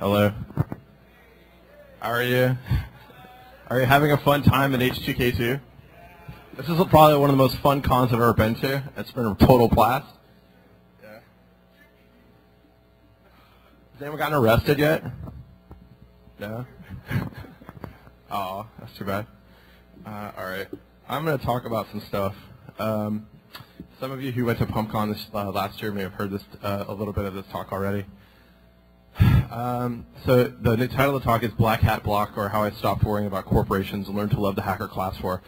Hello. How are you? Are you having a fun time at H2K2? This is probably one of the most fun cons I've ever been to. It's been a total blast. Yeah. Has anyone gotten arrested yet? No? Oh, that's too bad. All right. I'm going to talk about some stuff. Some of you who went to PumpCon this, last year may have heard this, a little bit of this talk already. So the new title of the talk is Black Hat Bloc, or How I Stopped Worrying About Corporations and Learned to Love the Hacker Class War.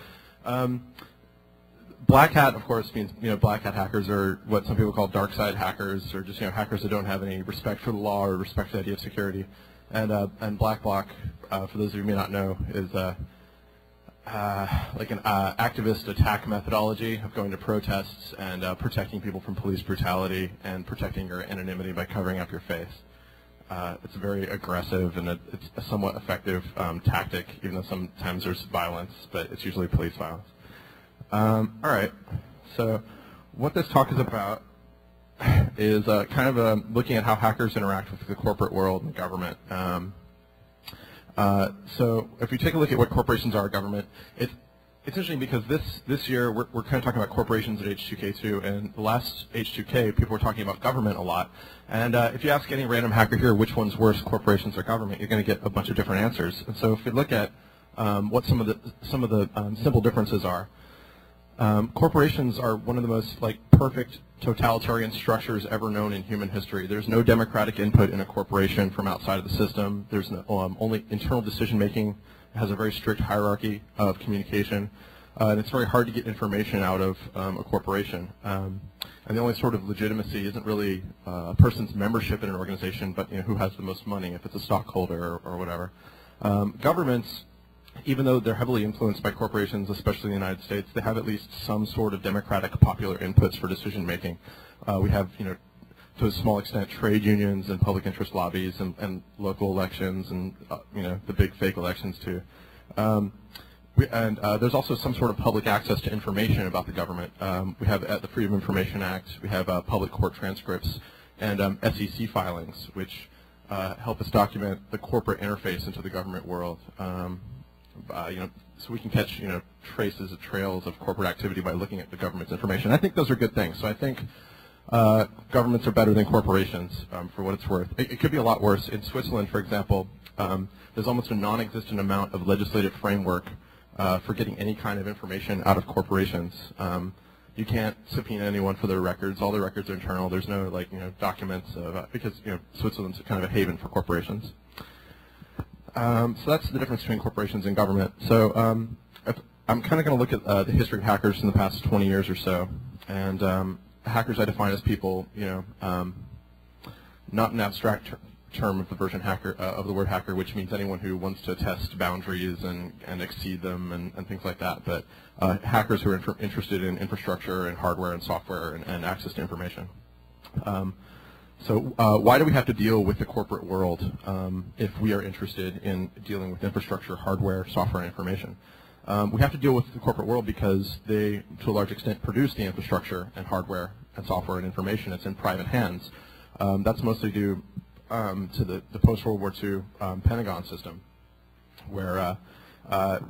Black hat, of course, means, black hat hackers are what some people call dark side hackers, or just, hackers that don't have any respect for the law or respect for the idea of security. And Black Bloc, for those of you who may not know, is like an activist attack methodology of going to protests and protecting people from police brutality and protecting your anonymity by covering up your face. It's very aggressive and it's a somewhat effective tactic, even though sometimes there's violence, but it's usually police violence. All right, so what this talk is about is kind of looking at how hackers interact with the corporate world and government. So if you take a look at what corporations are, government, it's interesting because this year we're kind of talking about corporations at H2K2, and the last H2K people were talking about government a lot. And if you ask any random hacker here which one's worse, corporations or government, you're going to get a bunch of different answers. And so if you look at what some of the simple differences are, corporations are one of the most perfect totalitarian structures ever known in human history. There's no democratic input in a corporation from outside of the system. There's no, only internal decision making. It has a very strict hierarchy of communication, and it's very hard to get information out of a corporation. And the only sort of legitimacy isn't really a person's membership in an organization, but who has the most money, if it's a stockholder or whatever. Governments, even though they're heavily influenced by corporations, especially in the United States, they have at least some sort of democratic popular inputs for decision making. We have, to a small extent, trade unions and public interest lobbies and local elections and, the big fake elections too. There's also some sort of public access to information about the government. We have the Freedom of Information Act, we have public court transcripts, and SEC filings, which help us document the corporate interface into the government world. So we can catch, trails of corporate activity by looking at the government's information. I think those are good things. So I think governments are better than corporations, for what it's worth. It could be a lot worse. In Switzerland, for example, there's almost a non-existent amount of legislative framework for getting any kind of information out of corporations. You can't subpoena anyone for their records. All their records are internal. There's no documents because Switzerland's kind of a haven for corporations. So that's the difference between corporations and government. So I'm kind of going to look at the history of hackers in the past 20 years or so. And hackers I define as people, not an abstract term of the version hacker of the word hacker, which means anyone who wants to test boundaries and exceed them and things like that. But hackers who are interested in infrastructure and hardware and software and access to information. So why do we have to deal with the corporate world if we are interested in dealing with infrastructure, hardware, software, and information? We have to deal with the corporate world because they, to a large extent, produce the infrastructure and hardware and software and information. It's in private hands. That's mostly due to the post-World War II Pentagon system, where IBM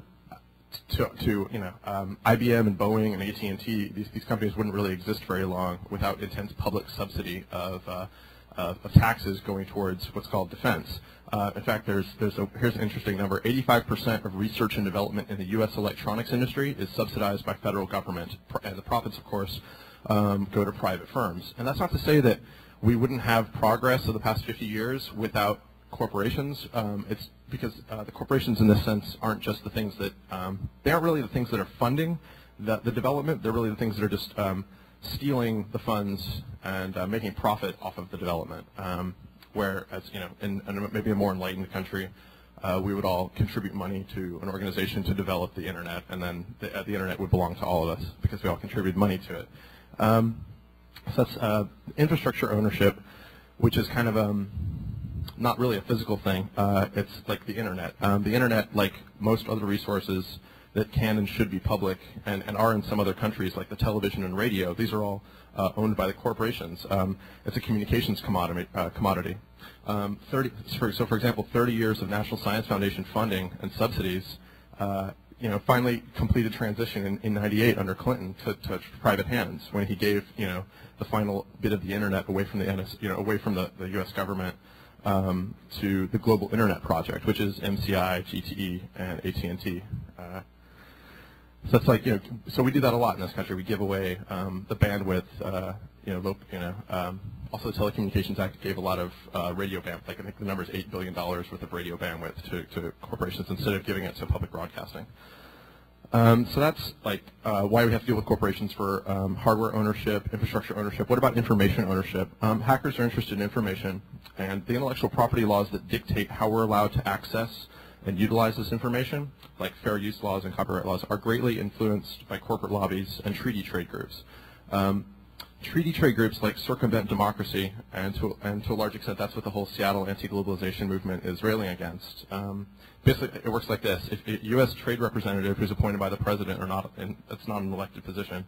and Boeing and AT&T, these companies wouldn't really exist very long without intense public subsidy of taxes going towards what's called defense. In fact, here's an interesting number. 85% of research and development in the U.S. electronics industry is subsidized by federal government, and the profits, of course, go to private firms. And that's not to say that we wouldn't have progress of the past 50 years without corporations. It's because the corporations in this sense aren't just the things that, they aren't really the things that are funding the development. They're really the things that are just stealing the funds and making profit off of the development. Whereas, in maybe a more enlightened country, we would all contribute money to an organization to develop the internet, and then the internet would belong to all of us because we all contribute money to it. So that's infrastructure ownership, which is kind of not really a physical thing. It's like the internet. The internet, like most other resources, that can and should be public and are in some other countries, like the television and radio. These are all owned by the corporations. It's a communications commodity. For example, 30 years of National Science Foundation funding and subsidies, finally completed transition in '98 under Clinton to private hands when he gave, the final bit of the internet away from the away from the U.S. government to the Global Internet Project, which is MCI, GTE, and AT&T. So it's like, so we do that a lot in this country. We give away the bandwidth, also the Telecommunications Act gave a lot of radio bandwidth. Like I think the number is $8 billion worth of radio bandwidth to corporations instead of giving it to public broadcasting. So that's like why we have to deal with corporations for hardware ownership, infrastructure ownership. What about information ownership? Hackers are interested in information, and the intellectual property laws that dictate how we're allowed to access and utilize this information, like fair use laws and copyright laws, are greatly influenced by corporate lobbies and treaty trade groups. Treaty trade groups like circumvent democracy, and to a large extent that's what the whole Seattle anti-globalization movement is railing against. Basically, it works like this. If a U.S. trade representative who's appointed by the president or not, and it's not an elected position,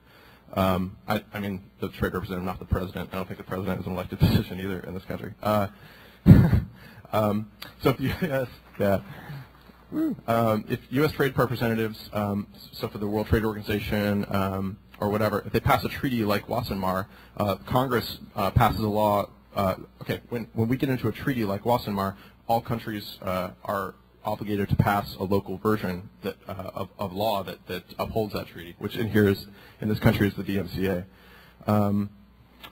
I mean the trade representative, not the president. I don't think the president is an elected position either in this country. So if the U.S. If U.S. trade representatives, so for the World Trade Organization or whatever, if they pass a treaty like Wassenaar, Congress passes a law. When we get into a treaty like Wassenaar, all countries are obligated to pass a local version of law that upholds that treaty, which in this country is the DMCA.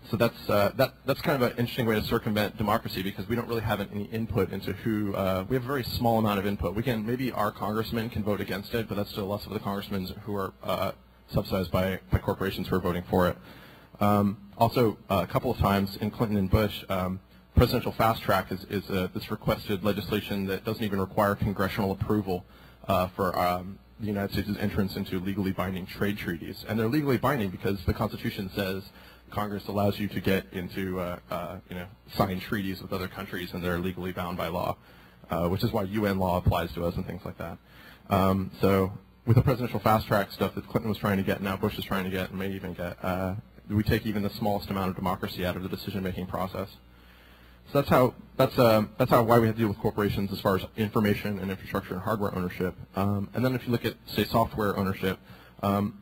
So that's kind of an interesting way to circumvent democracy, because we don't really have any input into who. We have a very small amount of input. Maybe our congressmen can vote against it, but that's still less of the congressmen who are subsidized by corporations who are voting for it. Also, a couple of times in Clinton and Bush, presidential fast track is this requested legislation that doesn't even require congressional approval for the United States' entrance into legally binding trade treaties. And they're legally binding because the Constitution says Congress allows you to get into, sign treaties with other countries, and they're legally bound by law, which is why UN law applies to us and things like that. So with the presidential fast track stuff that Clinton was trying to get, now Bush is trying to get, and may even get, we take even the smallest amount of democracy out of the decision-making process. So that's why we have to deal with corporations as far as information and infrastructure and hardware ownership. And then if you look at, say, software ownership,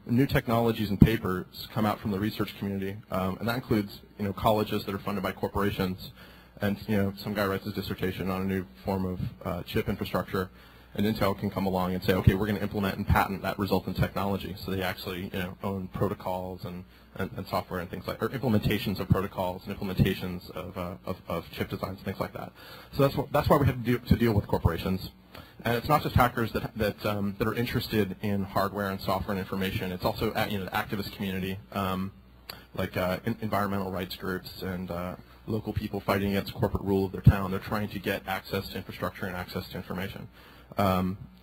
new technologies and papers come out from the research community, and that includes colleges that are funded by corporations, and some guy writes his dissertation on a new form of chip infrastructure, and Intel can come along and say, okay, we're going to implement and patent that resultant technology. So they actually own protocols and software and things like, or implementations of protocols and implementations of chip designs and things like that. So that's why we have to deal with corporations. And it's not just hackers that are interested in hardware and software and information. It's also the activist community, like environmental rights groups and local people fighting against corporate rule of their town. They're trying to get access to infrastructure and access to information.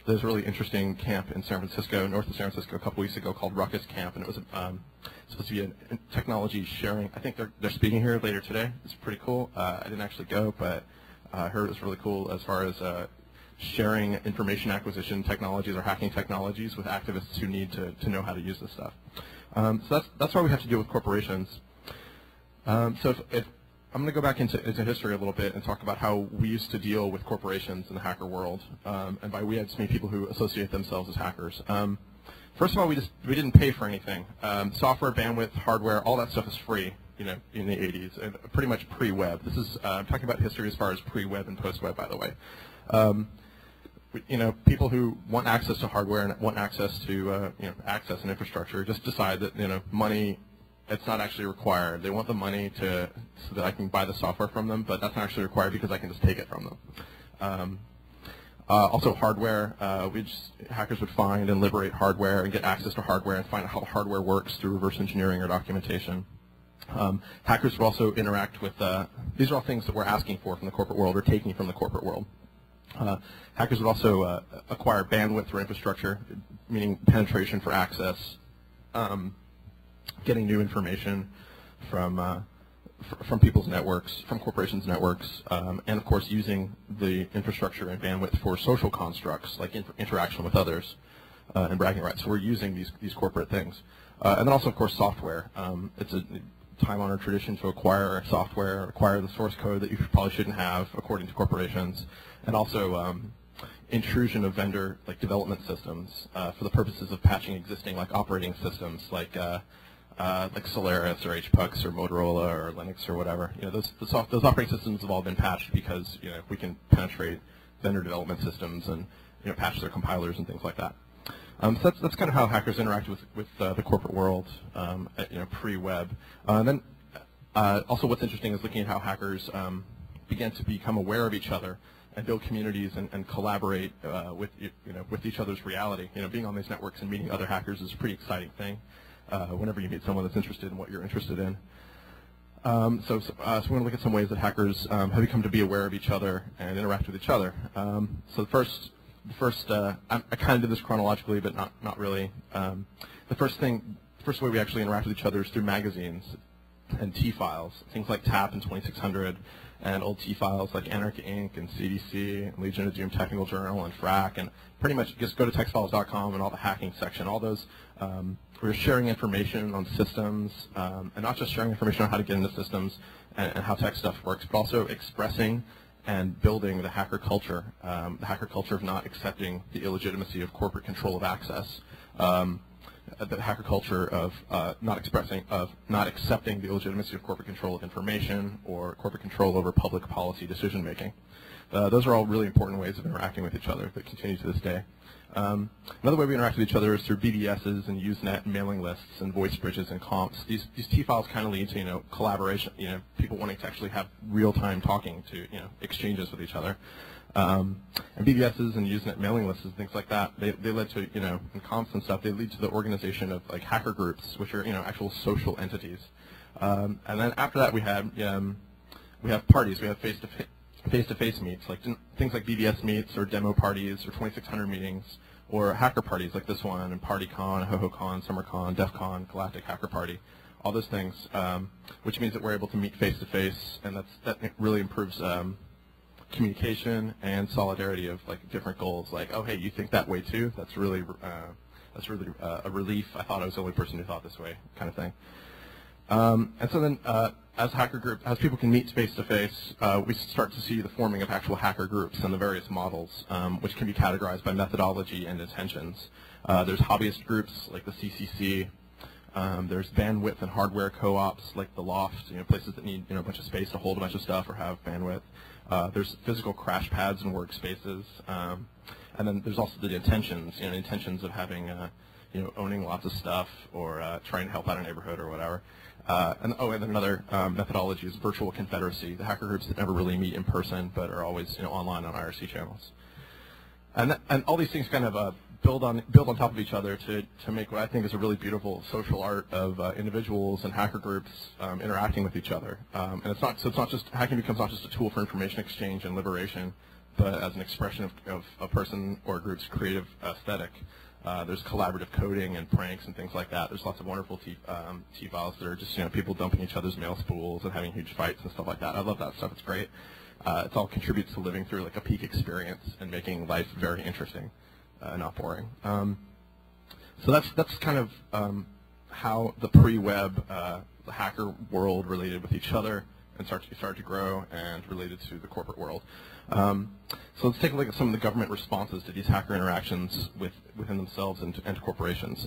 There's a really interesting camp in San Francisco, north of San Francisco, a couple weeks ago called Ruckus Camp, and it was supposed to be a technology sharing. I think they're speaking here later today. It's pretty cool. I didn't actually go, but I heard it was really cool as far as sharing information acquisition technologies or hacking technologies with activists who need to know how to use this stuff. So that's why we have to deal with corporations. So if I'm going to go back into history a little bit and talk about how we used to deal with corporations in the hacker world. And by we, I just mean people who associate themselves as hackers. First of all, we didn't pay for anything. Software, bandwidth, hardware, all that stuff is free, in the 80s, and pretty much pre-web. This is I'm talking about history as far as pre-web and post-web, by the way. People who want access to hardware and want access to access and infrastructure just decide that money. It's not actually required. They want the money so that I can buy the software from them, but that's not actually required because I can just take it from them. Also hardware, hackers would find and liberate hardware and get access to hardware and find out how hardware works through reverse engineering or documentation. Hackers would also interact with, these are all things that we're asking for from the corporate world or taking from the corporate world. Hackers would also acquire bandwidth or infrastructure, meaning penetration for access. Getting new information from people's networks, from corporations' networks, and of course using the infrastructure and bandwidth for social constructs like interaction with others. and bragging rights. So we're using these corporate things. And then also, of course, software. It's a time-honored tradition to acquire software, acquire the source code that you probably shouldn't have, according to corporations, and also intrusion of vendor development systems for the purposes of patching existing operating systems like Solaris or HPUX or Motorola or Linux or whatever. Those operating systems have all been patched because we can penetrate vendor development systems and patch their compilers and things like that. So that's kind of how hackers interact with the corporate world, pre-web. And then also what's interesting is looking at how hackers began to become aware of each other and build communities and collaborate with each other's reality. Being on these networks and meeting other hackers is a pretty exciting thing. Whenever you meet someone that's interested in what you're interested in. So we're going to look at some ways that hackers have become to be aware of each other and interact with each other. So the first I kind of did this chronologically, but not really. The first way we actually interact with each other is through magazines and T-files, things like TAP and 2600, and old T-files like Anarchy Inc. and CDC, and Legion of Doom Technical Journal, and FRAC, and pretty much just go to textfiles.com and all the hacking section. All those, we're sharing information on systems, and not just sharing information on how to get into systems and how tech stuff works, but also expressing and building the hacker culture of not accepting the illegitimacy of corporate control of access, the hacker culture of not accepting the illegitimacy of corporate control of information or corporate control over public policy decision making. Those are all really important ways of interacting with each other that continue to this day. Another way we interact with each other is through BBSes and Usenet and mailing lists and voice bridges and comps. These T-files kind of lead to collaboration, people wanting to actually have real-time talking to exchanges with each other. And BBSes and Usenet mailing lists and things like that, they led to and comps and stuff. They lead to the organization of hacker groups, which are actual social entities. And then after that we have parties. We have face-to-face meets, things like BBS meets or demo parties or 2600 meetings, or hacker parties like this one, and PartyCon, HoHoCon, SummerCon, DEFCON, Galactic Hacker Party, all those things, which means that we're able to meet face-to-face, and that really improves communication and solidarity of different goals. Oh, hey, you think that way too? That's really a relief. I thought I was the only person who thought this way, kind of thing. And so then, as people can meet face-to-face, we start to see the forming of actual hacker groups and the various models, which can be categorized by methodology and intentions. There's hobbyist groups like the CCC. There's bandwidth and hardware co-ops like the Loft, places that need a bunch of space to hold a bunch of stuff or have bandwidth. There's physical crash pads and workspaces, and then there's also the intentions, intentions of having, owning lots of stuff or trying to help out a neighborhood or whatever. And then another methodology is virtual confederacy, the hacker groups that never really meet in person but are always online on IRC channels. And all these things kind of build on top of each other to make what I think is a really beautiful social art of individuals and hacker groups interacting with each other. And hacking becomes not just a tool for information exchange and liberation, but as an expression of a person or a group's creative aesthetic. There's collaborative coding and pranks and things like that. There's lots of wonderful T-files that are just people dumping each other's mail spools and having huge fights and stuff like that. I love that stuff. It's great. It all contributes to living through a peak experience and making life very interesting, not boring. So that's kind of how the pre-web the hacker world related with each other and started to grow and related to the corporate world. So let's take a look at some of the government responses to these hacker interactions within themselves and to corporations.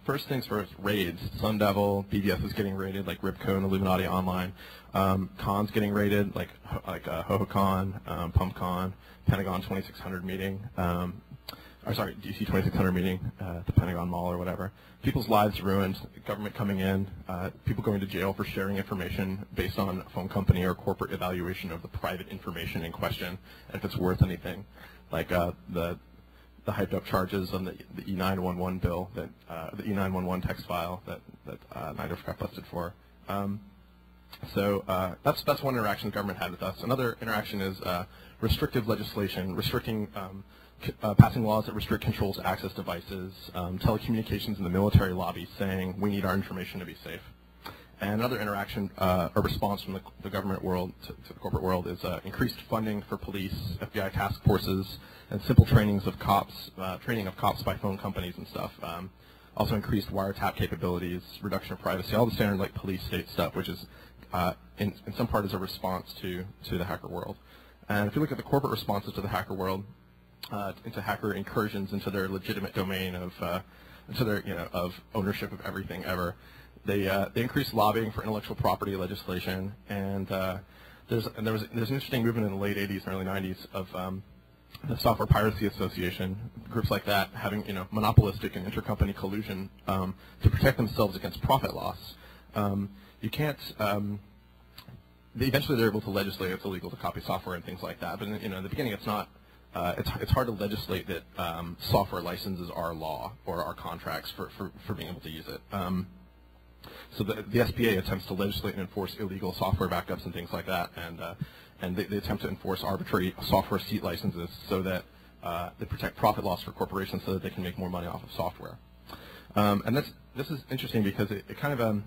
First things first, raids. Sun Devil, BBS is getting raided, like Ripco and Illuminati Online. Cons getting raided, like HoHoCon, PumpCon, Pentagon 2600 meeting. DC 2600 meeting, the Pentagon Mall or whatever. People's lives ruined, government coming in, people going to jail for sharing information based on a phone company or corporate evaluation of the private information in question, and if it's worth anything. Like the hyped up charges on the E911 bill, that the E911 text file that NIDOF got busted for. So that's one interaction the government had with us. Another interaction is restrictive legislation, restricting passing laws that restrict controls to access devices, telecommunications in the military lobby saying we need our information to be safe. And another interaction or response from the government world to the corporate world is increased funding for police, FBI task forces, and simple trainings of cops, training of cops by phone companies and stuff. Also increased wiretap capabilities, reduction of privacy, all the standard like police state stuff, which is in some part is a response to the hacker world. And if you look at the corporate responses to the hacker world, into hacker incursions into their legitimate domain of into their of ownership of everything ever, they increased lobbying for intellectual property legislation, and there's an interesting movement in the late 80s and early 90s of the Software Piracy Association, groups like that having monopolistic and intercompany collusion to protect themselves against profit loss. You can't. Eventually, they're able to legislate it's illegal to copy software and things like that. But in the beginning, it's not. It's hard to legislate that software licenses are law or are contracts for being able to use it. So the SPA attempts to legislate and enforce illegal software backups and things like that, and they attempt to enforce arbitrary software seat licenses so that they protect profit loss for corporations so that they can make more money off of software. And this is interesting because it kind of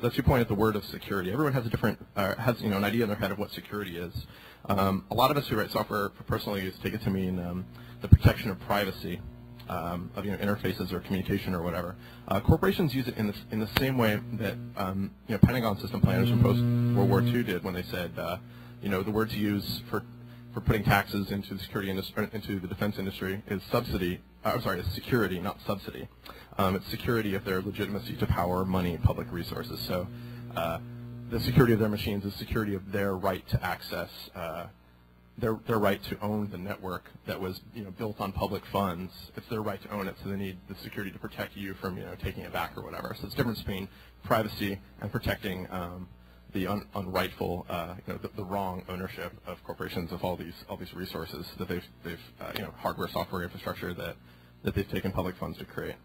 that's your point at the word of security. Everyone has a different has an idea in their head of what security is. A lot of us who write software for personal use take it to mean the protection of privacy of interfaces or communication or whatever. Corporations use it in the same way that Pentagon system planners from post World War II did when they said the word to use for putting taxes into the security industry, into the defense industry is subsidy. It's security, not subsidy. It's security of their legitimacy to power, money, public resources. So the security of their machines is security of their right to access, their right to own the network that was built on public funds. It's their right to own it, so they need the security to protect you from taking it back or whatever. So it's the difference between privacy and protecting the unrightful, the wrong ownership of corporations of all these resources that they've hardware, software, infrastructure that they've taken public funds to create.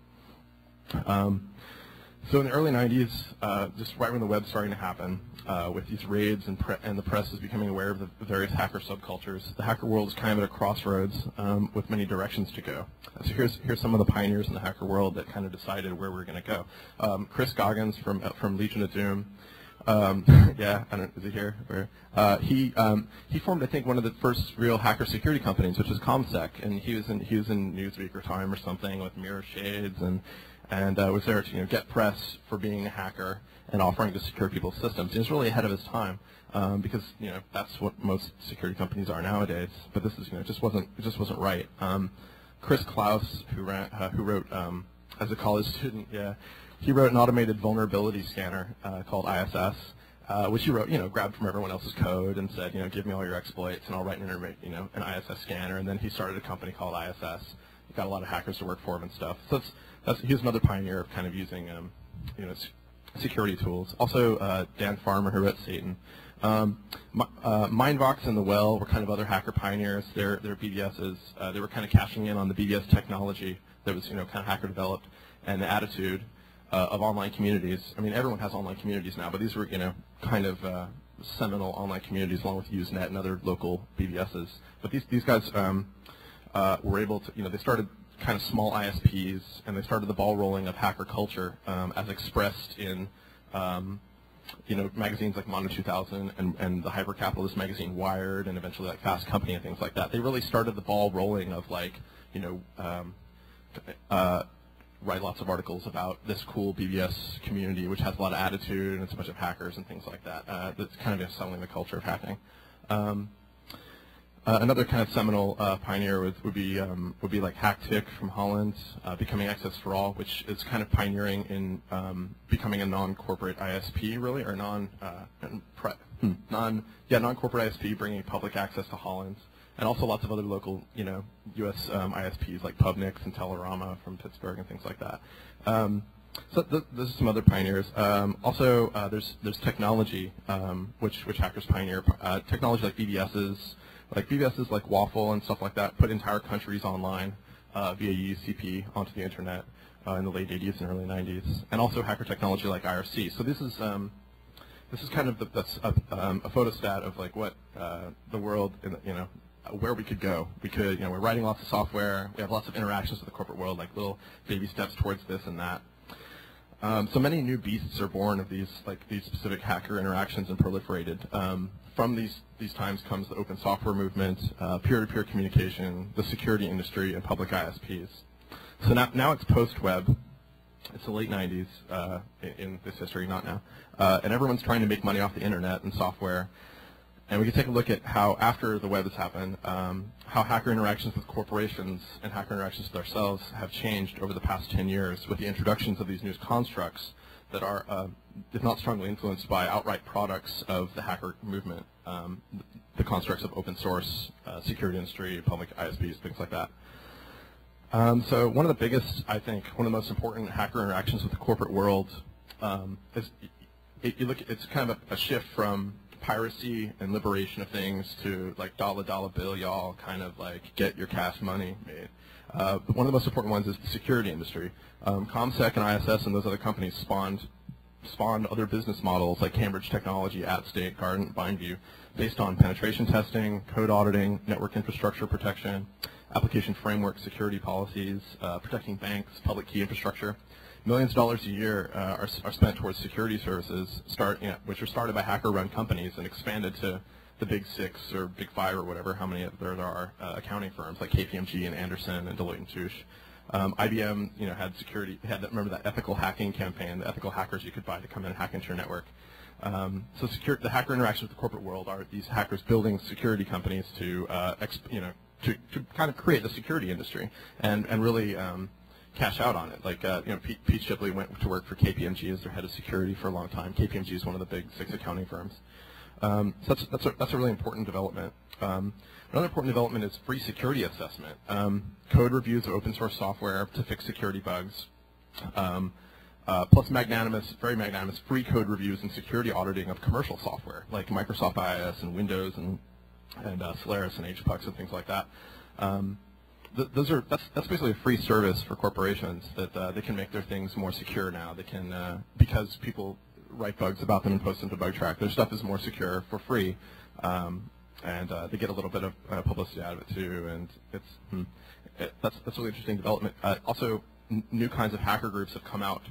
So in the early 90s, just right when the web's starting to happen, with these raids and the press is becoming aware of the various hacker subcultures, the hacker world is kind of at a crossroads with many directions to go. So here's some of the pioneers in the hacker world that kind of decided where we're going to go. Chris Goggins from Legion of Doom. Yeah, I don't. Is he here? He formed, I think, one of the first real hacker security companies, which is ComSec, and he was in Newsweek or Time or something with mirror shades and was there to get press for being a hacker and offering to secure people's systems. He was really ahead of his time because that's what most security companies are nowadays. But this is it just wasn't right. Chris Klaus, who wrote as a college student, he wrote an automated vulnerability scanner called ISS, which he wrote, grabbed from everyone else's code and said, give me all your exploits and I'll write an ISS scanner. And then he started a company called ISS. He got a lot of hackers to work for him and stuff. So he was another pioneer of kind of using, security tools. Also, Dan Farmer, who wrote Satan. Mindvox and The Well were kind of other hacker pioneers. They're BBSes. They were kind of cashing in on the BBS technology that was, kind of hacker developed, and the attitude of online communities. I mean, everyone has online communities now, but these were, kind of seminal online communities along with Usenet and other local BBSs. But these guys were able to, they started kind of small ISPs, and they started the ball rolling of hacker culture as expressed in, magazines like Mono 2000 and the hyper-capitalist magazine Wired, and eventually like Fast Company and things like that. They really started the ball rolling of like, write lots of articles about this cool BBS community, which has a lot of attitude, and it's a bunch of hackers and things like that. That's kind of selling the culture of hacking. Another kind of seminal pioneer would be like HackTick from Holland, Becoming Access for All, which is kind of pioneering in becoming a non-corporate ISP, really, or non-corporate ISP, bringing public access to Holland, and also lots of other local, U.S. ISPs like Pubnix and Telerama from Pittsburgh and things like that. So those are some other pioneers. Also, there's technology, which hackers pioneer. Technology like BBSes like Waffle and stuff like that put entire countries online via UCP onto the internet in the late 80s and early 90s, and also hacker technology like IRC. So this is kind of a photostat of like what the world, where we could go. We could, we're writing lots of software. We have lots of interactions with the corporate world, like little baby steps towards this and that. So many new beasts are born of these specific hacker interactions and proliferated. From these times comes the open software movement, peer-to-peer communication, the security industry, and public ISPs. So now it's post-web. It's the late 90s in this history, not now. And everyone's trying to make money off the internet and software. And we can take a look at how, after the web has happened, how hacker interactions with corporations and hacker interactions with ourselves have changed over the past 10 years with the introductions of these new constructs that are, if not strongly influenced by outright products of the hacker movement, the constructs of open source, security industry, public ISPs, things like that. So one of the biggest, I think, one of the most important hacker interactions with the corporate world is, it's kind of a shift from piracy and liberation of things to like dollar bill y'all, kind of like get your cash money made. One of the most important ones is the security industry. ComSec and ISS and those other companies spawned other business models like Cambridge Technology, AtState, Guardant, BindView, based on penetration testing, code auditing, network infrastructure protection, application framework security policies, protecting banks, public key infrastructure. Millions of dollars a year are spent towards security services, which are started by hacker-run companies and expanded to the big 6 or big 5 or whatever, how many there are, accounting firms like KPMG and Anderson and Deloitte and Touche. IBM, had security. Remember that ethical hacking campaign, the ethical hackers you could buy to come in and hack into your network. So the hacker interactions with the corporate world are these hackers building security companies to kind of create the security industry and really cash out on it. Like Pete Shipley went to work for KPMG as their head of security for a long time. KPMG is one of the big 6 accounting firms. So that's a really important development. Another important development is free security assessment. Code reviews of open source software to fix security bugs. Plus very magnanimous free code reviews and security auditing of commercial software like Microsoft IIS and Windows and Solaris and HPUX and things like that. That's basically a free service for corporations that they can make their things more secure now. They can because people write bugs about them and post them to Bugtraq. Their stuff is more secure for free, and they get a little bit of publicity out of it too. And that's a really interesting development. Also, new kinds of hacker groups have come out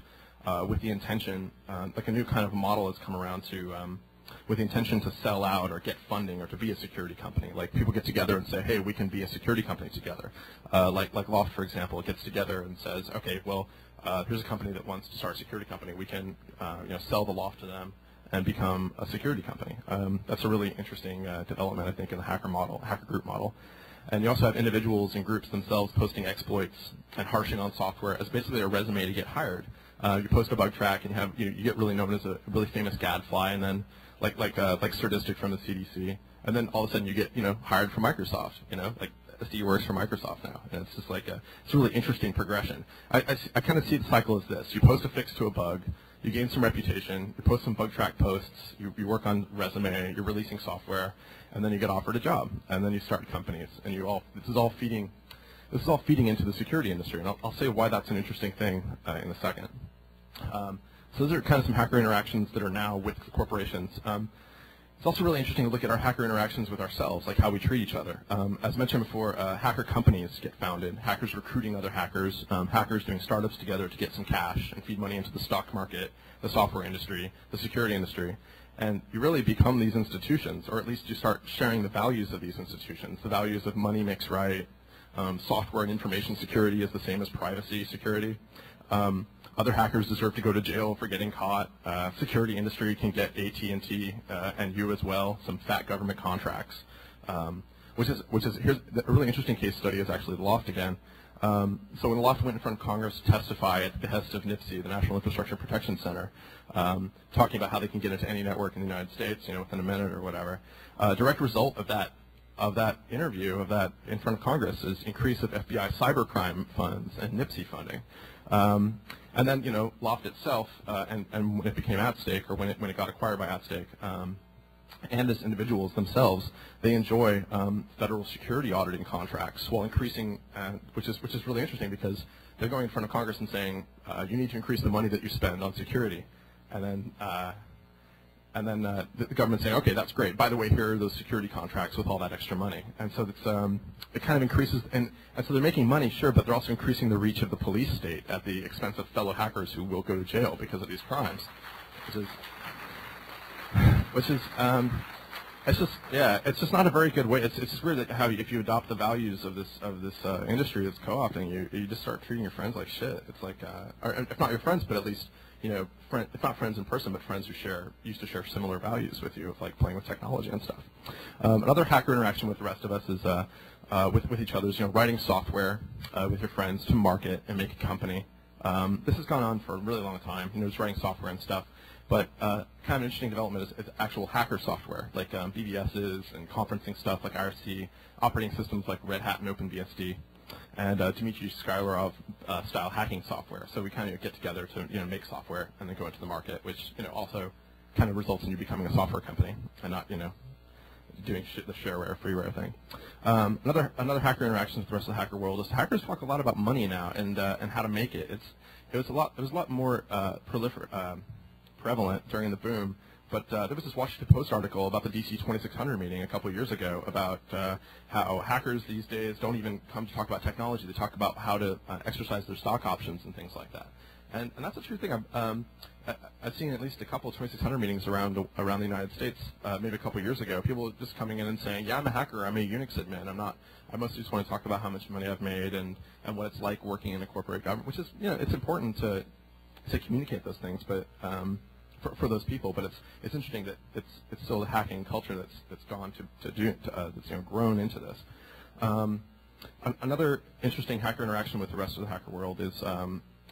with the intention, like a new kind of model has come around with the intention to sell out or get funding or to be a security company. Like people get together and say, hey, we can be a security company together. Like Loft, for example, gets together and says, okay, well, here's a company that wants to start a security company. We can sell the Loft to them and become a security company. That's a really interesting development, I think, in the hacker group model. And you also have individuals and groups themselves posting exploits and harshing on software as basically a resume to get hired. You post a Bugtraq and you get really known as a really famous gadfly, and then like Serdistic from the CDC, and then all of a sudden you get hired for Microsoft. Like SD works for Microsoft now, and it's just like it's a really interesting progression. I kind of see the cycle as this: you post a fix to a bug, you gain some reputation, you post some Bugtraq posts, you work on resume, you're releasing software, and then you get offered a job, and then you start companies, and this is all feeding into the security industry, and I'll say why that's an interesting thing in a second. So those are kind of some hacker interactions that are now with corporations. It's also really interesting to look at our hacker interactions with ourselves, like how we treat each other. As mentioned before, hacker companies get founded, hackers recruiting other hackers, hackers doing startups together to get some cash and feed money into the stock market, the software industry, the security industry. And you really become these institutions, or at least you start sharing the values of these institutions. The values of money makes right, software and information security is the same as privacy security. Other hackers deserve to go to jail for getting caught. Security industry can get AT&T and you as well, some fat government contracts. Here's a really interesting case study is actually the Loft again. So when the Loft went in front of Congress to testify at the behest of NIPSI, the National Infrastructure Protection Center, talking about how they can get into any network in the United States, within a minute or whatever. A direct result of that interview, of that in front of Congress, is increase of FBI cybercrime funds and NIPSI funding. And then, Loft itself, and when it became AtStake, or when it got acquired by AtStake, and as individuals themselves, they enjoy federal security auditing contracts while increasing, which is really interesting because they're going in front of Congress and saying, you need to increase the money that you spend on security. And then and then the government saying, okay, that's great. By the way, here are those security contracts with all that extra money. And so it's, it kind of increases, and so they're making money, sure, but they're also increasing the reach of the police state at the expense of fellow hackers who will go to jail because of these crimes, which is it's just, yeah, it's just not a very good way. It's just weird that how if you adopt the values of this industry that's co-opting, you just start treating your friends like shit. It's like, or if not your friends, but at least, you know, if not friends in person, but friends who used to share similar values with you, of like playing with technology and stuff. Another hacker interaction with the rest of us is with each other is, you know, writing software with your friends to market and make a company. This has gone on for a really long time. You know, just writing software and stuff. But kind of an interesting development is actual hacker software, like BBSes and conferencing stuff like IRC, operating systems like Red Hat and OpenBSD, and Dmitry Skylarov style hacking software. So we kind of get together to, you know, make software and then go into the market, which, you know, also kind of results in you becoming a software company and not, you know, doing the shareware, freeware thing. Another hacker interaction with the rest of the hacker world is hackers talk a lot about money now and how to make it. It was a lot more prevalent during the boom, but there was this Washington Post article about the DC 2600 meeting a couple of years ago about how hackers these days don't even come to talk about technology. They talk about how to exercise their stock options and things like that. And that's a true thing. I've seen at least a couple of 2600 meetings around the United States, maybe a couple of years ago. People just coming in and saying, "Yeah, I'm a hacker. I'm a Unix admin. I mostly just want to talk about how much money I've made and what it's like working in a corporate government." Which is, you know, it's important to communicate those things, but for those people. But it's interesting that it's still the hacking culture that's gone that's, you know, grown into this. Another interesting hacker interaction with the rest of the hacker world is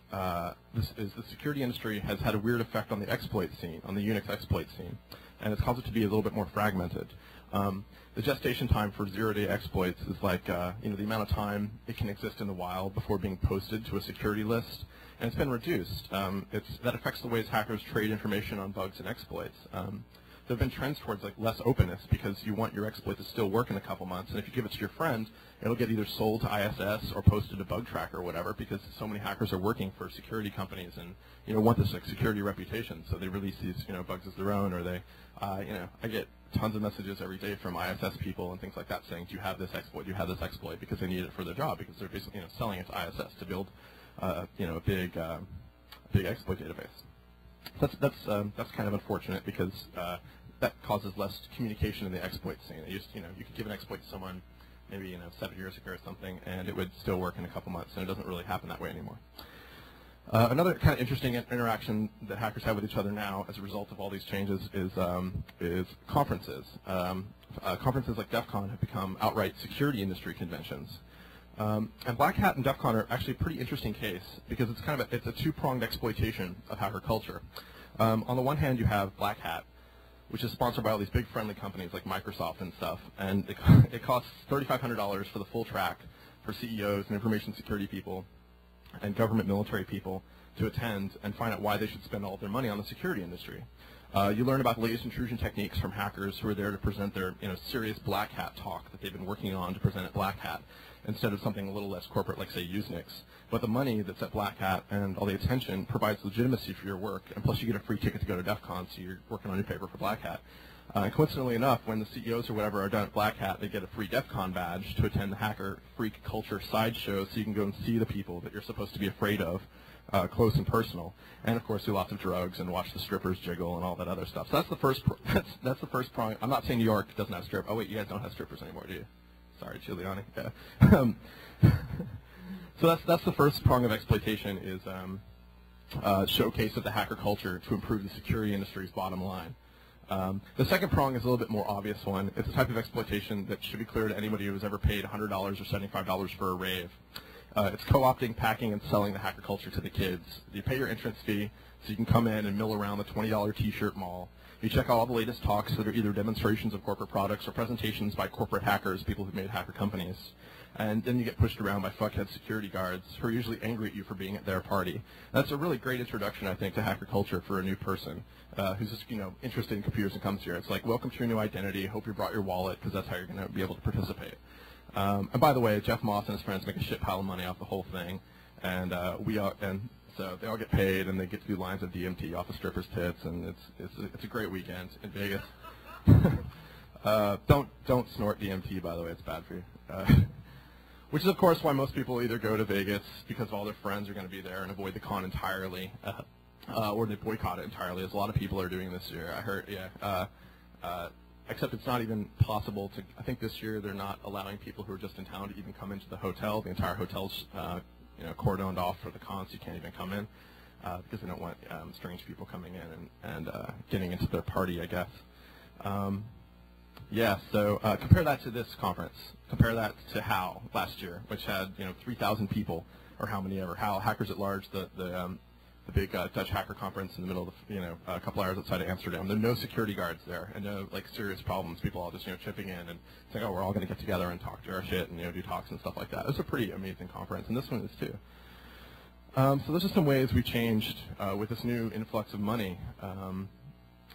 the security industry has had a weird effect on the exploit scene, on the Unix exploit scene, and it's caused it to be a little bit more fragmented. The gestation time for zero-day exploits is like, you know, the amount of time it can exist in the wild before being posted to a security list, and it's been reduced. That affects the ways hackers trade information on bugs and exploits. There have been trends towards like less openness because you want your exploit to still work in a couple months, and if you give it to your friend, it'll get either sold to ISS or posted to Bugtraq or whatever, because so many hackers are working for security companies and, you know, want this like security reputation, so they release these, you know, bugs as their own, or they, you know, I get tons of messages every day from ISS people and things like that saying, "Do you have this exploit? Do you have this exploit?" Because they need it for their job, because they're basically, you know, selling it to ISS to build, you know, a big exploit database. So that's kind of unfortunate because that causes less communication in the exploit scene. You know, you could give an exploit to someone maybe, you know, 7 years ago or something, and it would still work in a couple months, and it doesn't really happen that way anymore. Another kind of interesting interaction that hackers have with each other now as a result of all these changes is conferences. Conferences like DEF CON have become outright security industry conventions. And Black Hat and DEF CON are actually a pretty interesting case because it's kind of it's a two-pronged exploitation of hacker culture. On the one hand, you have Black Hat, which is sponsored by all these big friendly companies like Microsoft and stuff, and it costs $3,500 for the full track for CEOs and information security people and government military people to attend and find out why they should spend all of their money on the security industry. You learn about the latest intrusion techniques from hackers who are there to present their, you know, serious Black Hat talk that they've been working on to present at Black Hat, instead of something a little less corporate like, say, Usenix. But the money that's at Black Hat and all the attention provides legitimacy for your work, and plus you get a free ticket to go to DEF CON, so you're working on your paper for Black Hat. And coincidentally enough, when the CEOs or whatever are done at Black Hat, they get a free DEF CON badge to attend the hacker freak culture sideshow, so you can go and see the people that you're supposed to be afraid of, close and personal, and of course do lots of drugs and watch the strippers jiggle and all that other stuff. So that's the first. That's the first prong. I'm not saying New York doesn't have strippers. Oh wait, you guys don't have strippers anymore, do you? Sorry, Giuliani. Yeah. So that's the first prong of exploitation is showcase of the hacker culture to improve the security industry's bottom line. The second prong is a little bit more obvious one. It's a type of exploitation that should be clear to anybody who has ever paid $100 or $75 for a rave. It's co-opting, packing, and selling the hacker culture to the kids. You pay your entrance fee so you can come in and mill around the $20 t-shirt mall. You check out all the latest talks that are either demonstrations of corporate products or presentations by corporate hackers, people who've made hacker companies. And then you get pushed around by fuckhead security guards who are usually angry at you for being at their party. That's a really great introduction, I think, to hacker culture for a new person who's just, you know, interested in computers and comes here. It's like, welcome to your new identity. Hope you brought your wallet, because that's how you're going to be able to participate. And by the way, Jeff Moss and his friends make a shit pile of money off the whole thing, and So they all get paid, and they get to do lines of DMT off of strippers' tits, and it's a great weekend in Vegas. Don't snort DMT, by the way; it's bad for you. Which is, of course, why most people either go to Vegas because all their friends are going to be there and avoid the con entirely, or they boycott it entirely, as a lot of people are doing this year. I heard, except it's not even possible to. I think this year they're not allowing people who are just in town to even come into the hotel. The entire hotel's cordoned off for the con, so you can't even come in because they don't want strange people coming in and getting into their party, I guess. So compare that to this conference. Compare that to HOW last year, which had 3,000 people, or how many ever. HOW, Hackers at Large, the big Dutch hacker conference in the middle of a couple hours outside of Amsterdam. There are no security guards there, and no serious problems. People all just chipping in and saying, oh, we're all going to get together and talk to our shit and do talks and stuff like that. It was a pretty amazing conference, and this one is too. So those are some ways we changed with this new influx of money.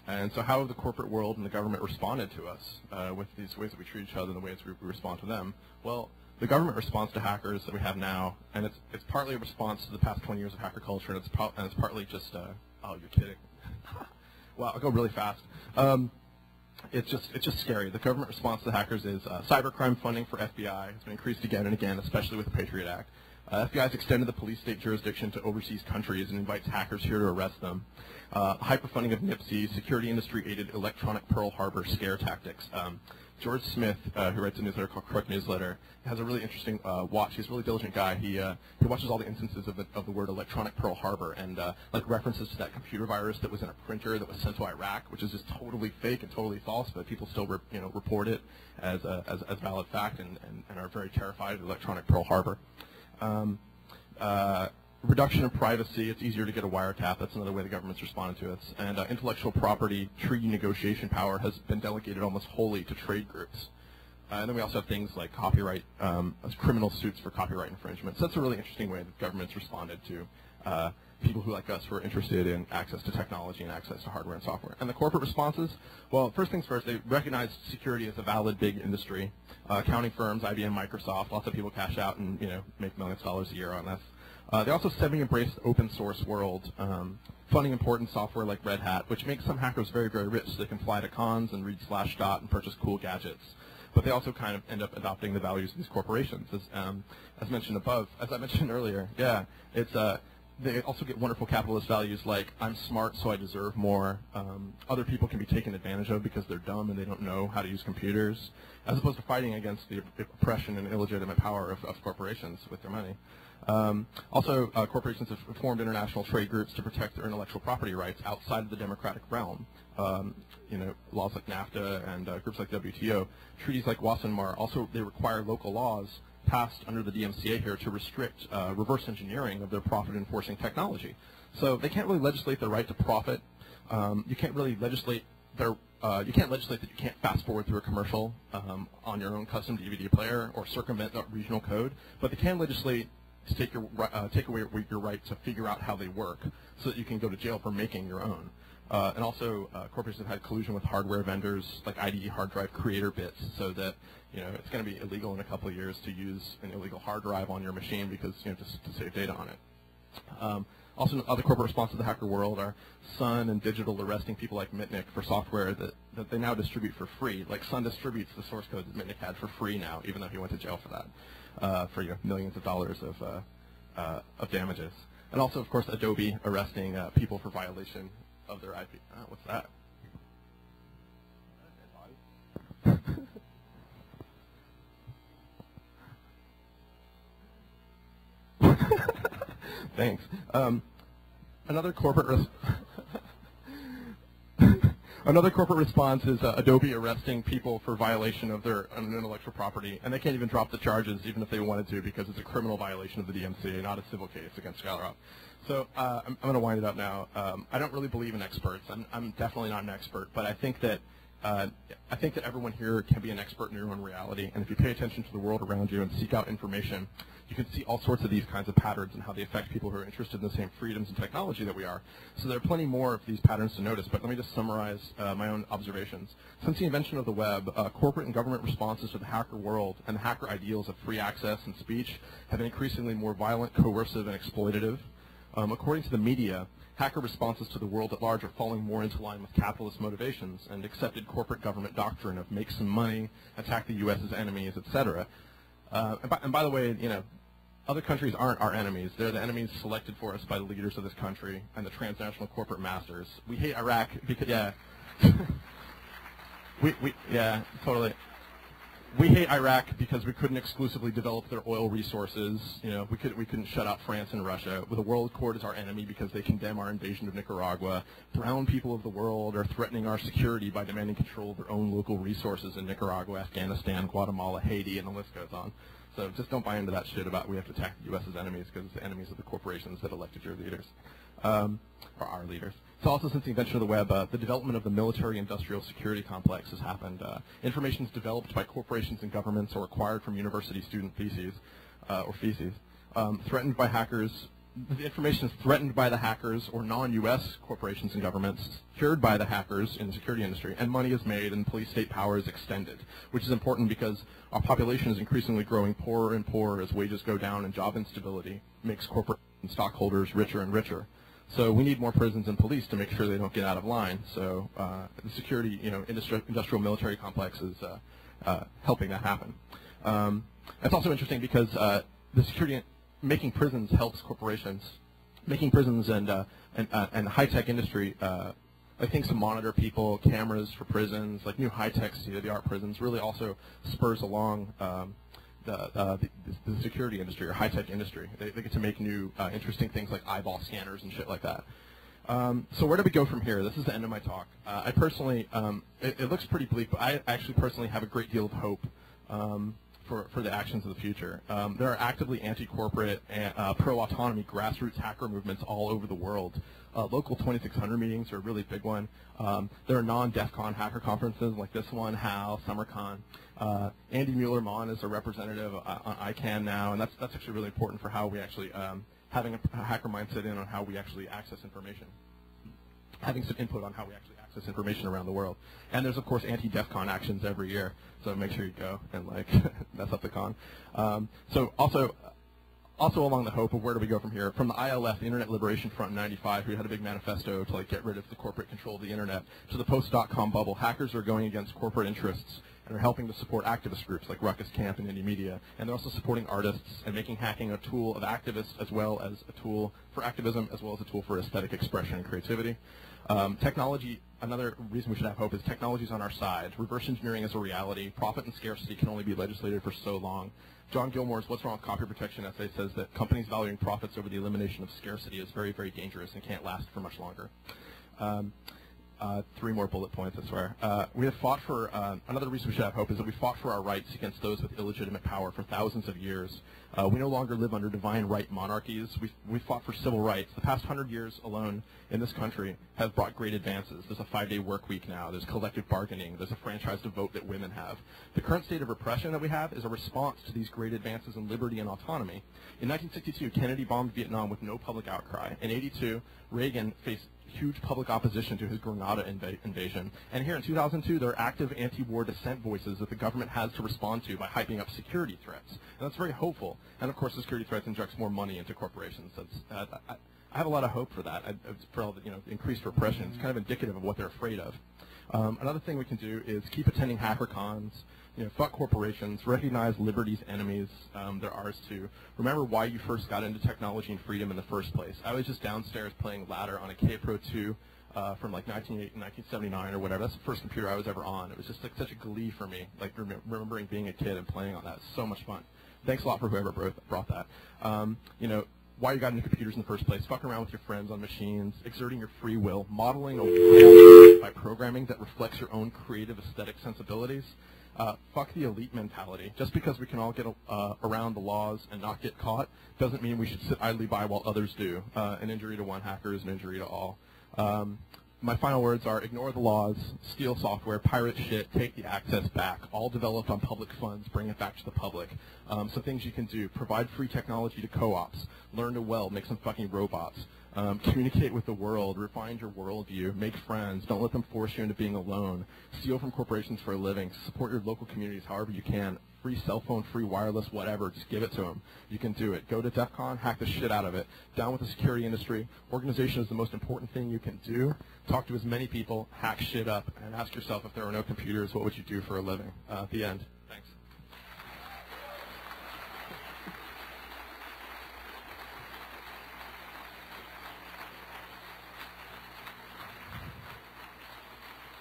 And so how have the corporate world and the government responded to us with these ways that we treat each other and the ways we respond to them? Well, the government responds to hackers that we have now, and it's partly a response to the past 20 years of hacker culture, and it's partly just, oh, you're kidding. Wow, I'll go really fast. It's just scary. The government response to hackers is cybercrime funding for FBI has been increased again and again, especially with the Patriot Act. FBI has extended the police state jurisdiction to overseas countries and invites hackers here to arrest them. Hyperfunding of NIPSI, security industry-aided electronic Pearl Harbor scare tactics. George Smith, who writes a newsletter called Crook Newsletter, has a really interesting watch. He's a really diligent guy. He watches all the instances of the word electronic Pearl Harbor and like references to that computer virus that was in a printer that was sent to Iraq, which is just totally fake and totally false, but people still report it as valid fact and are very terrified of electronic Pearl Harbor. Reduction of privacy. It's easier to get a wiretap. That's another way the government's responded to us. And intellectual property treaty negotiation power has been delegated almost wholly to trade groups. And then we also have things like copyright, criminal suits for copyright infringement. So that's a really interesting way that government's responded to people who, like us, who are interested in access to technology and access to hardware and software. And the corporate responses, well, first things first, they recognize security as a valid big industry. Accounting firms, IBM, Microsoft, lots of people cash out and make millions of dollars a year on this. They also semi-embraced open source world, funding important software like Red Hat, which makes some hackers very, very rich, so they can fly to cons and read Slashdot and purchase cool gadgets. But they also kind of end up adopting the values of these corporations, as mentioned above. As I mentioned earlier, they also get wonderful capitalist values like I'm smart, so I deserve more. Other people can be taken advantage of because they're dumb and they don't know how to use computers, as opposed to fighting against the oppression and illegitimate power of corporations with their money. Corporations have formed international trade groups to protect their intellectual property rights outside of the democratic realm. Laws like NAFTA and groups like WTO. Treaties like Wassenaar also, they require local laws passed under the DMCA here to restrict reverse engineering of their profit-enforcing technology. So they can't really legislate the right to profit. You can't really legislate you can't legislate that you can't fast forward through a commercial on your own custom DVD player or circumvent that regional code, but they can legislate to take away your right to figure out how they work so that you can go to jail for making your own. And also, corporations have had collusion with hardware vendors like IDE hard drive creator bits so that it's going to be illegal in a couple of years to use an illegal hard drive on your machine because just to save data on it. Also, other corporate responses to the hacker world are Sun and Digital arresting people like Mitnick for software that they now distribute for free. Like Sun distributes the source code that Mitnick had for free now, even though he went to jail for that, for millions of dollars of damages. And also, of course, Adobe arresting people for violation of their IP. What's that? Thanks. Another corporate response is Adobe arresting people for violation of their intellectual property, and they can't even drop the charges even if they wanted to because it's a criminal violation of the DMCA, not a civil case against SkylerOp. So I'm going to wind it up now. I don't really believe in experts. I'm definitely not an expert, but I think that everyone here can be an expert in your own reality, and if you pay attention to the world around you and seek out information, you can see all sorts of these kinds of patterns and how they affect people who are interested in the same freedoms and technology that we are. So there are plenty more of these patterns to notice, but let me just summarize my own observations. Since the invention of the web, corporate and government responses to the hacker world and the hacker ideals of free access and speech have been increasingly more violent, coercive, and exploitative. According to the media, hacker responses to the world at large are falling more into line with capitalist motivations and accepted corporate government doctrine of make some money, attack the U.S. as enemies, etc. And by the way, you know, other countries aren't our enemies. They're the enemies selected for us by the leaders of this country and the transnational corporate masters. We hate Iraq because, yeah. Yeah, totally. We hate Iraq because we couldn't exclusively develop their oil resources. You know, we couldn't shut out France and Russia. The World Court is our enemy because they condemn our invasion of Nicaragua. Brown people of the world are threatening our security by demanding control of their own local resources in Nicaragua, Afghanistan, Guatemala, Haiti, and the list goes on. So just don't buy into that shit about we have to attack the U.S. as enemies because it's the enemies of the corporations that elected your leaders, or our leaders. So also since the invention of the web, the development of the military-industrial security complex has happened. Information is developed by corporations and governments or acquired from university student feces, threatened by hackers. The information is threatened by the hackers or non-U.S. corporations and governments, secured by the hackers in the security industry, and money is made and police state power is extended, which is important because our population is increasingly growing poorer and poorer as wages go down and job instability makes corporate stockholders richer and richer. So we need more prisons and police to make sure they don't get out of line. So the security, you know, industrial military complex is helping that happen. It's also interesting because the security making prisons helps corporations. Making prisons and high-tech industry, like things to monitor people, cameras for prisons, like new high-tech state-of-the-art prisons, really also spurs along the security industry or high-tech industry. They get to make new interesting things like eyeball scanners and shit like that. So where do we go from here? This is the end of my talk. I personally, it looks pretty bleak, but I actually personally have a great deal of hope for the actions of the future. There are actively anti-corporate, pro-autonomy grassroots hacker movements all over the world. Local 2600 meetings are a really big one. There are non-DEF CON hacker conferences like this one, HAL, SummerCon. Andy Mueller-Mon is a representative on ICANN now, and that's actually really important for how we actually, having a hacker mindset in on how we actually access information. Having some input on how we actually access information around the world. And there's, of course, anti-DEF CON actions every year, so make sure you go and, like, mess up the con. So also along the hope of where do we go from here, from the ILF, the Internet Liberation Front in '95, who had a big manifesto to, like, get rid of the corporate control of the Internet, to the post-dot-com bubble, hackers are going against corporate interests and are helping to support activist groups like Ruckus Camp and Indie Media, and they're also supporting artists and making hacking a tool of activists as well as a tool for activism as well as a tool for aesthetic expression and creativity. Technology, another reason we should have hope is technology is on our side. Reverse engineering is a reality. Profit and scarcity can only be legislated for so long. John Gilmore's What's Wrong with Copy Protection essay says that companies valuing profits over the elimination of scarcity is very, very dangerous and can't last for much longer. 3 more bullet points, I swear. We have fought for, another reason we should have hope is that we fought for our rights against those with illegitimate power for thousands of years. We no longer live under divine right monarchies. We fought for civil rights. The past 100 years alone in this country have brought great advances. There's a 5-day work week now. There's collective bargaining. There's a franchise to vote that women have. The current state of repression that we have is a response to these great advances in liberty and autonomy. In 1962, Kennedy bombed Vietnam with no public outcry. In '82, Reagan faced huge public opposition to his Grenada invasion. And here in 2002, there are active anti-war dissent voices that the government has to respond to by hyping up security threats. And that's very hopeful. And of course, the security threats injects more money into corporations. That's, I have a lot of hope for that, for all the, increased repression. It's kind of indicative of what they're afraid of. Another thing we can do is keep attending hacker cons. Fuck corporations, recognize liberty's enemies, they're ours too. Remember why you first got into technology and freedom in the first place. I was just downstairs playing ladder on a K-Pro 2 from like 1979 or whatever. That's the first computer I was ever on. It was just like such a glee for me, like remembering being a kid and playing on that. It's so much fun. Thanks a lot for whoever brought that. Why you got into computers in the first place, fucking around with your friends on machines, exerting your free will, modeling a world by programming that reflects your own creative aesthetic sensibilities. Fuck the elite mentality. Just because we can all get around the laws and not get caught doesn't mean we should sit idly by while others do. An injury to one hacker is an injury to all. My final words are ignore the laws, steal software, pirate shit, take the access back. All developed on public funds, bring it back to the public. So things you can do, provide free technology to co-ops, learn to weld, make some fucking robots. Communicate with the world. Refine your worldview. Make friends. Don't let them force you into being alone. Steal from corporations for a living. Support your local communities however you can. Free cell phone, free wireless, whatever. Just give it to them. You can do it. Go to DEF CON, hack the shit out of it. Down with the security industry. Organization is the most important thing you can do. Talk to as many people, hack shit up, and ask yourself if there were no computers, what would you do for a living? The end. Thanks.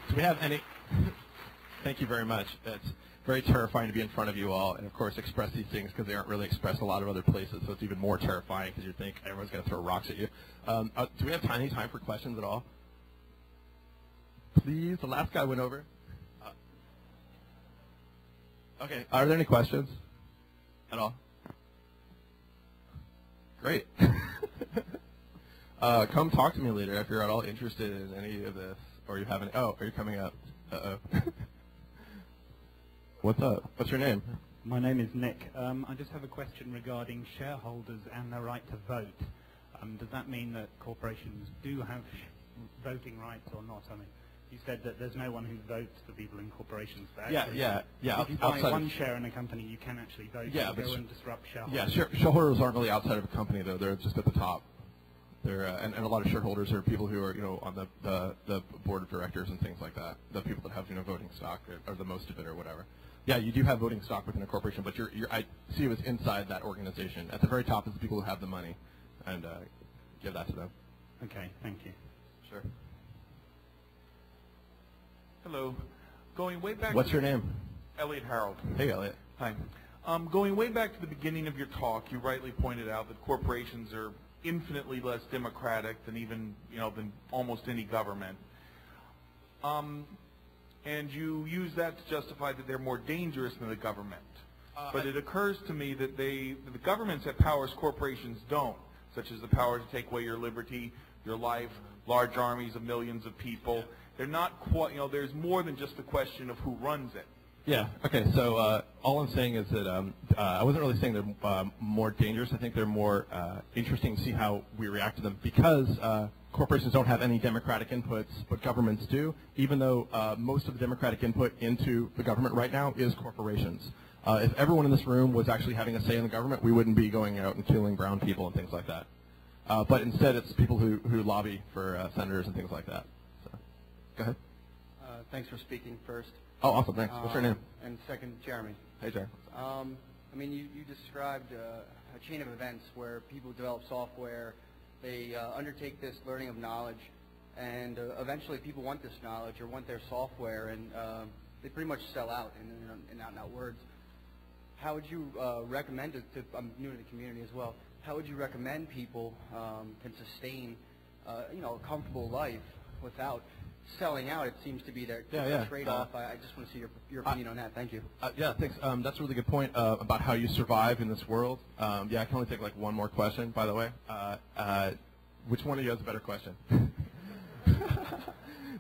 Do we have any? Thank you very much. It's very terrifying to be in front of you all and, of course, express these things because they aren't really expressed a lot of other places, so it's even more terrifying because you think everyone's going to throw rocks at you. Do we have any time for questions at all? Please. The last guy went over. Okay. Are there any questions at all? Great. Come talk to me later if you're at all interested in any of this. Or you haven't? Oh, are you coming up? Uh-oh. What's up? What's your name? My name is Nick. I just have a question regarding shareholders and their right to vote. Does that mean that corporations do have voting rights or not? I mean, you said that there's no one who votes for people in corporations. Yeah. If you buy one share in a company, you can actually vote. Yeah, go and disrupt shareholders. Yeah, shareholders aren't really outside of a company though. They're just at the top. They're, and a lot of shareholders are people who are, on the board of directors and things like that. The people that have, voting stock or the most of it or whatever. Yeah, you do have voting stock within a corporation, but I see you as inside that organization. At the very top is the people who have the money, and give that to them. Okay, thank you. Sure. Hello. Going way back. What's your name? Elliot Harold. Hey, Elliot. Hi. Going way back to the beginning of your talk, you rightly pointed out that corporations are infinitely less democratic than even, than almost any government. And you use that to justify that they're more dangerous than the government. But it occurs to me that the governments have powers corporations don't, such as the power to take away your liberty, your life, large armies of millions of people. They're not quite, there's more than just the question of who runs it. Yeah, okay, so all I'm saying is that I wasn't really saying they're more dangerous. I think they're more interesting to see how we react to them because corporations don't have any democratic inputs, but governments do, even though most of the democratic input into the government right now is corporations. If everyone in this room was actually having a say in the government, we wouldn't be going out and killing brown people and things like that. But instead, it's people who lobby for senators and things like that. So, go ahead. Thanks for speaking first. Oh, awesome, thanks. What's your name? And second, Jeremy. Hey, Jeremy. I mean, you described a chain of events where people develop software, they undertake this learning of knowledge, and eventually people want this knowledge or want their software, and they pretty much sell out in out-and-out words. How would you recommend it to, I'm new to the community as well, how would you recommend people can sustain a comfortable life without selling out? It seems to be their trade-off. I just want to see your opinion on that. Thank you. Yeah, thanks. That's a really good point about how you survive in this world. Yeah, I can only take like one more question, by the way. Which one of you has a better question?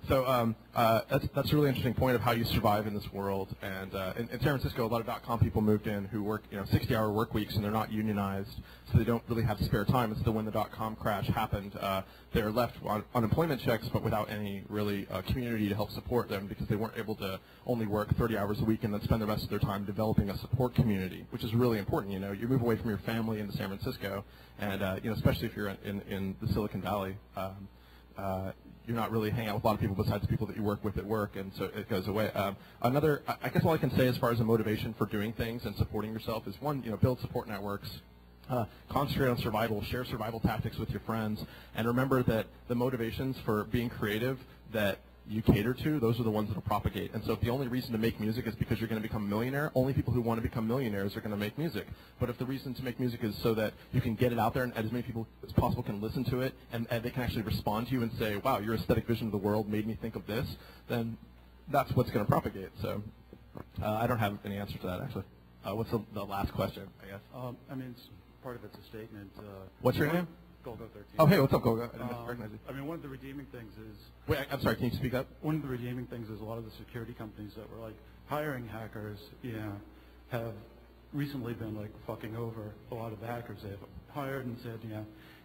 So that's a really interesting point of how you survive in this world. And in San Francisco, a lot of .com people moved in who work 60-hour work weeks, and they're not unionized, so they don't really have spare time. And so when the .com crash happened, they're left on unemployment checks, but without any really community to help support them because they weren't able to only work 30 hours a week and then spend the rest of their time developing a support community, which is really important. You move away from your family into San Francisco, and especially if you're in the Silicon Valley. You're not really hanging out with a lot of people besides people that you work with at work, and so it goes away. I guess all I can say as far as a motivation for doing things and supporting yourself is one, build support networks, concentrate on survival, share survival tactics with your friends, and remember that the motivations for being creative that you cater to, those are the ones that will propagate. And so if the only reason to make music is because you're going to become a millionaire, only people who want to become millionaires are going to make music. But if the reason to make music is so that you can get it out there and as many people as possible can listen to it and they can actually respond to you and say, wow, your aesthetic vision of the world made me think of this, then that's what's going to propagate. So I don't have any answer to that, actually. What's the last question, I guess? I mean, part of it's a statement. What's your name? Golgo 13. Oh, hey, what's up, Golgo? I didn't recognize you. I mean, one of the redeeming things is... Wait, I'm sorry, can you speak up? One of the redeeming things is a lot of the security companies that were, hiring hackers, have recently been, fucking over a lot of the hackers. They have hired and said,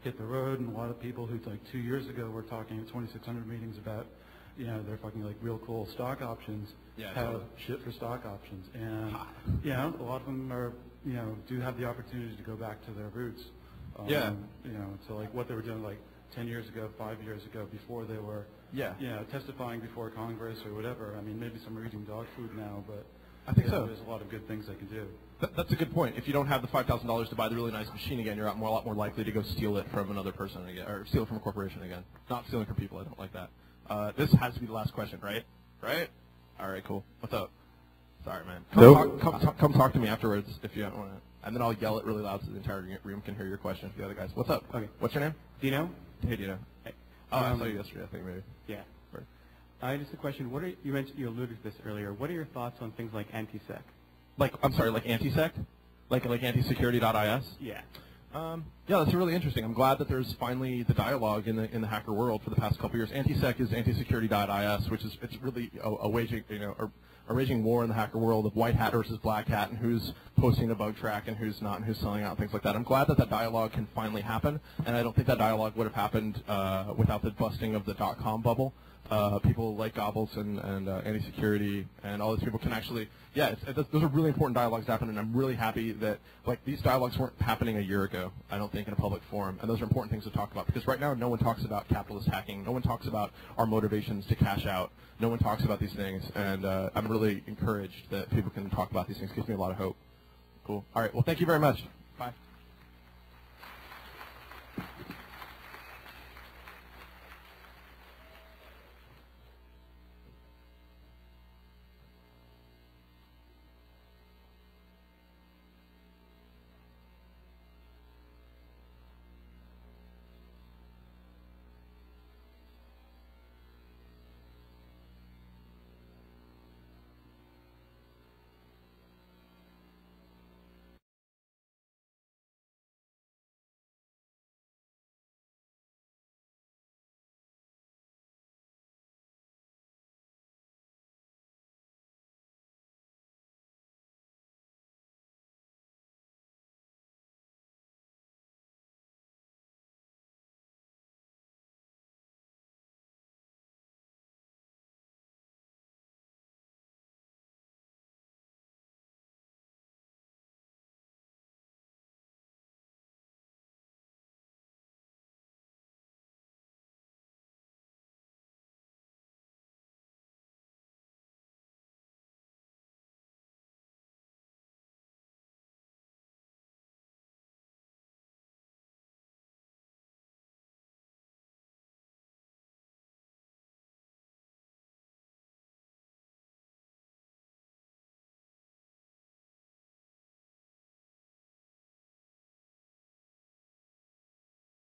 hit the road, and a lot of people who like 2 years ago were talking at 2,600 meetings about, they're fucking like real cool stock options, have shit for stock options, and a lot of them are, do have the opportunity to go back to their roots. So like what they were doing like 10 years ago, 5 years ago, before they were, testifying before Congress or whatever. I mean, maybe some are eating dog food now, but I think so. There's a lot of good things they can do. That's a good point. If you don't have the $5,000 to buy the really nice machine again, you're a lot more likely to go steal it from another person again, or steal it from a corporation again. Not stealing from people. I don't like that. This has to be the last question, right? Right? All right, cool. What's up? Sorry, man. Come talk to me afterwards if you don't want to. And then I'll yell it really loud so the entire room can hear your question for the other guys. What's up? Okay. What's your name? Dino? Hey, Dino. Hey. Oh, I saw you yesterday, I think, maybe. Yeah. Right. Just a question. You alluded to this earlier. What are your thoughts on things like anti-sec? I'm sorry, like anti-sec? Like antisecurity.is? Yeah. Yeah, that's really interesting. I'm glad that there's finally the dialogue in the hacker world for the past couple years. Anti-sec is antisecurity.is, which is really a waging war in the hacker world of white hat versus black hat, and who's posting to Bugtraq and who's not, and who's selling out, things like that. I'm glad that dialogue can finally happen, and I don't think that dialogue would have happened without the busting of the .com bubble. People like Gobbles and anti-security and all those people can actually, those are really important dialogues happening, and I'm really happy that these dialogues weren't happening a year ago, I don't think, in a public forum, and those are important things to talk about, because right now no one talks about capitalist hacking, no one talks about our motivations to cash out, no one talks about these things, and I'm really encouraged that people can talk about these things. It gives me a lot of hope. Cool. All right, well, thank you very much. Bye.